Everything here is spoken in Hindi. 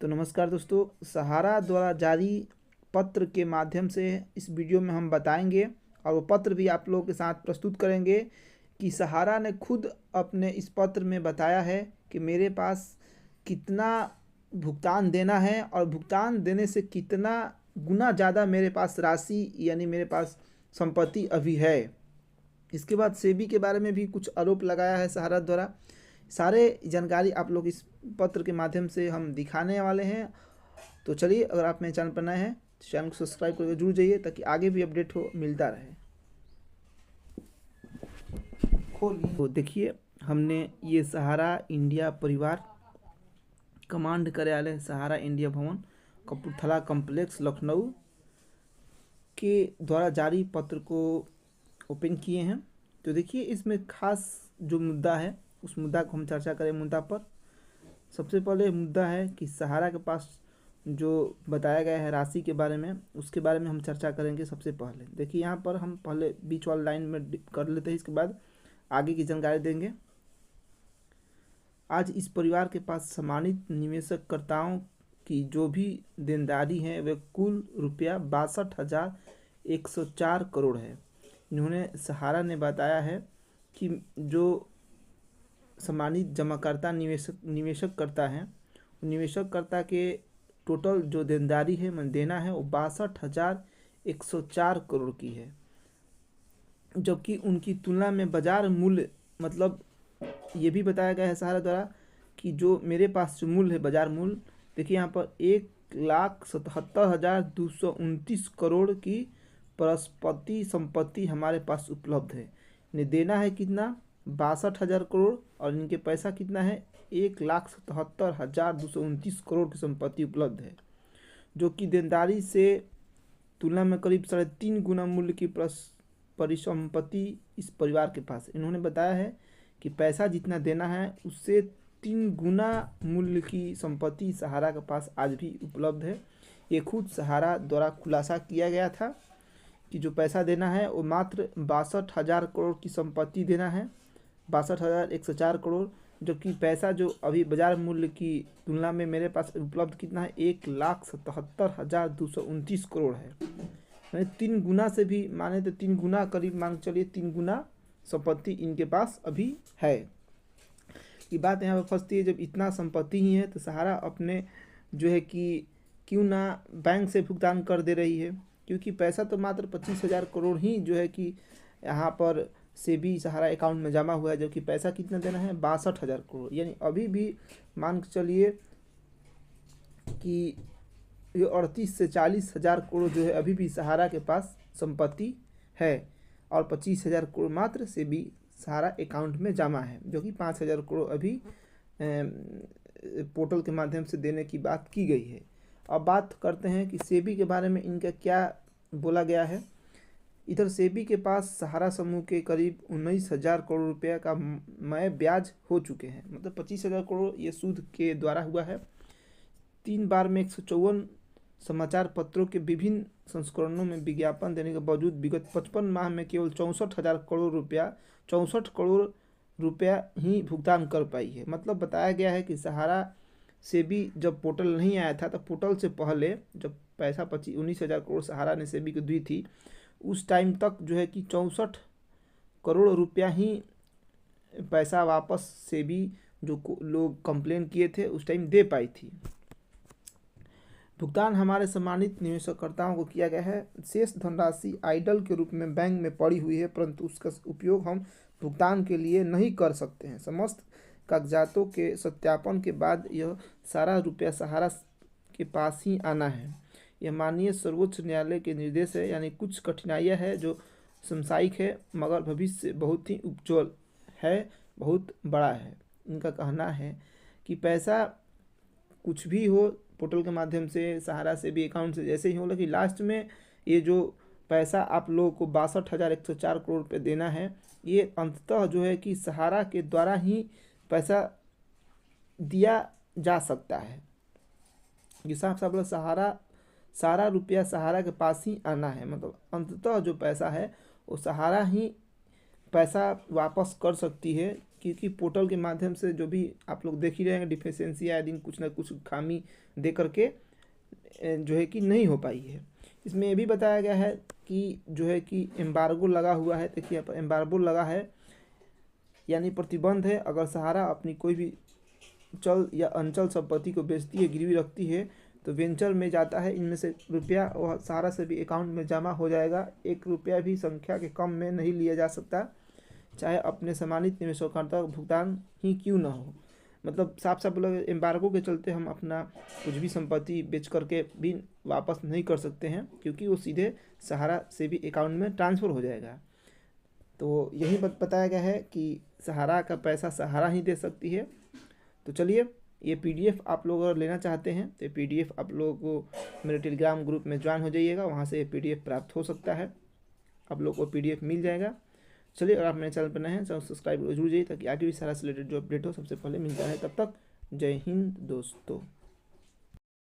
तो नमस्कार दोस्तों, सहारा द्वारा जारी पत्र के माध्यम से इस वीडियो में हम बताएंगे और वो पत्र भी आप लोगों के साथ प्रस्तुत करेंगे कि सहारा ने खुद अपने इस पत्र में बताया है कि मेरे पास कितना भुगतान देना है और भुगतान देने से कितना गुना ज़्यादा मेरे पास राशि यानी मेरे पास संपत्ति अभी है। इसके बाद सेबी के बारे में भी कुछ आरोप लगाया है सहारा द्वारा। सारे जानकारी आप लोग इस पत्र के माध्यम से हम दिखाने वाले हैं। तो चलिए, अगर आप मेरे चैनल पर नए हैं तो चैनल को सब्सक्राइब करके जुड़ जाइए ताकि आगे भी अपडेट हो मिलता रहे। तो देखिए, हमने ये सहारा इंडिया परिवार कमांड कार्यालय सहारा इंडिया भवन कपूरथला कॉम्प्लेक्स लखनऊ के द्वारा जारी पत्र को ओपन किए हैं। तो देखिए, इसमें खास जो मुद्दा है उस मुद्दा को हम चर्चा करें। मुद्दा पर सबसे पहले मुद्दा है कि सहारा के पास जो बताया गया है राशि के बारे में, उसके बारे में हम चर्चा करेंगे। सबसे पहले देखिए, यहाँ पर हम पहले बीच वाली लाइन में कर लेते हैं, इसके बाद आगे की जानकारी देंगे। आज इस परिवार के पास सम्मानित निवेशकर्ताओं की जो भी देनदारी है वे कुल रुपया 62,104 करोड़ है। इन्होंने सहारा ने बताया है कि जो सम्मानित जमाकर्ता निवेशकर्ता हैं, निवेशकर्ता के टोटल जो देनदारी है मन देना है वो 62,104 करोड़ की है, जबकि उनकी तुलना में बाजार मूल्य मतलब ये भी बताया गया है सहारा द्वारा कि जो मेरे पास जो मूल्य है बाजार मूल्य, देखिए यहाँ पर 1,77,229 करोड़ की परस्पति संपत्ति हमारे पास उपलब्ध है। इन्हें देना है कितना 62,000 करोड़ और इनके पैसा कितना है 1,77,229 करोड़ की संपत्ति उपलब्ध है, जो कि देनदारी से तुलना में करीब 3.5 गुना मूल्य की परिसंपत्ति इस परिवार के पास। इन्होंने बताया है कि पैसा जितना देना है उससे 3 गुना मूल्य की संपत्ति सहारा के पास आज भी उपलब्ध है। ये खुद सहारा द्वारा खुलासा किया गया था कि जो पैसा देना है वो मात्र 62,000 करोड़ की संपत्ति देना है, 62,104 करोड़, जबकि पैसा जो अभी बाजार मूल्य की तुलना में मेरे पास उपलब्ध कितना है 1,77,229 करोड़ है। यानी 3 गुना से भी माने तो 3 गुना करीब मान चलिए 3 गुना संपत्ति इनके पास अभी है। ये बात यहाँ पर फंसती है, जब इतना संपत्ति ही है तो सहारा अपने जो है कि क्यों ना बैंक से भुगतान कर दे रही है, क्योंकि पैसा तो मात्र 25,000 करोड़ ही जो है कि यहाँ पर सेबी सहारा अकाउंट में जमा हुआ है, जबकि पैसा कितना देना है 62,000 करोड़। यानी अभी भी मान के चलिए कि ये 38 से 40,000 करोड़ जो है अभी भी सहारा के पास संपत्ति है और 25,000 करोड़ मात्र सेबी सहारा अकाउंट में जमा है, जो कि 5,000 करोड़ अभी पोर्टल के माध्यम से देने की बात की गई है। अब बात करते हैं कि सेबी के बारे में इनका क्या बोला गया है। इधर सेबी के पास सहारा समूह के करीब 19,000 करोड़ रुपया का मय ब्याज हो चुके हैं, मतलब 25,000 करोड़ ये सूद के द्वारा हुआ है। 3 बार में 154 समाचार पत्रों के विभिन्न संस्करणों में विज्ञापन देने के बावजूद विगत 55 माह में केवल 64 करोड़ रुपया ही भुगतान कर पाई है। मतलब बताया गया है कि सहारा सेबी जब पोर्टल नहीं आया था तो पोर्टल से पहले जब पैसा 19,000 करोड़ सहारा ने सेबी को दी थी, उस टाइम तक जो है कि 64 करोड़ रुपया ही पैसा वापस सेबी जो लोग कंप्लेन किए थे उस टाइम दे पाई थी। भुगतान हमारे सम्मानित निवेशकर्ताओं को किया गया है। शेष धनराशि आइडल के रूप में बैंक में पड़ी हुई है, परंतु उसका उपयोग हम भुगतान के लिए नहीं कर सकते हैं। समस्त कागजातों के सत्यापन के बाद यह सारा रुपया सहारा के पास ही आना है। यह माननीय सर्वोच्च न्यायालय के निर्देश है। यानी कुछ कठिनाइयाँ है जो समसामयिक है मगर भविष्य बहुत ही उज्ज्वल है, बहुत बड़ा है। इनका कहना है कि पैसा कुछ भी हो पोर्टल के माध्यम से सहारा से भी अकाउंट से जैसे ही हो, लेकिन लास्ट में ये जो पैसा आप लोगों को 62,104 करोड़ रुपये देना है, ये अंततः जो है कि सहारा के द्वारा ही पैसा दिया जा सकता है। ये साफ बोला सारा रुपया सहारा के पास ही आना है, मतलब अंततः जो पैसा है वो सहारा ही पैसा वापस कर सकती है, क्योंकि पोर्टल के माध्यम से जो भी आप लोग देख ही रहे हैं डिफिशियंसी आए दिन कुछ ना कुछ खामी दे करके जो है कि नहीं हो पाई है। इसमें ये भी बताया गया है कि जो है कि एम्बार्गो लगा हुआ है। देखिए यहाँ पर एम्बार्गो लगा है यानी प्रतिबंध है। अगर सहारा अपनी कोई भी चल या अंचल संपत्ति को बेचती है, गिरवी रखती है, तो वेंचर में जाता है, इनमें से रुपया वह सहारा से भी अकाउंट में जमा हो जाएगा। 1 रुपया भी संख्या के कम में नहीं लिया जा सकता, चाहे अपने सम्मानित निवेशकर्ता का भुगतान ही क्यों ना हो। मतलब साफ साफ बोला, एम्बार्गो के चलते हम अपना कुछ भी संपत्ति बेच करके भी वापस नहीं कर सकते हैं, क्योंकि वो सीधे सहारा से भी अकाउंट में ट्रांसफ़र हो जाएगा। तो यही बताया गया है कि सहारा का पैसा सहारा ही दे सकती है। तो चलिए, ये पीडीएफ आप लोग अगर लेना चाहते हैं तो पीडीएफ आप लोगों को मेरे टेलीग्राम ग्रुप में ज्वाइन हो जाइएगा, वहाँ से पीडीएफ प्राप्त हो सकता है, आप लोग को पीडीएफ मिल जाएगा। चलिए, अगर आप मेरे चैनल पर नए हैं तो सब्सक्राइब जरूर जाइए, ताकि आगे भी सारा से रिलेटेड जो अपडेट हो सबसे पहले मिलता है। तब तक जय हिंद दोस्तों।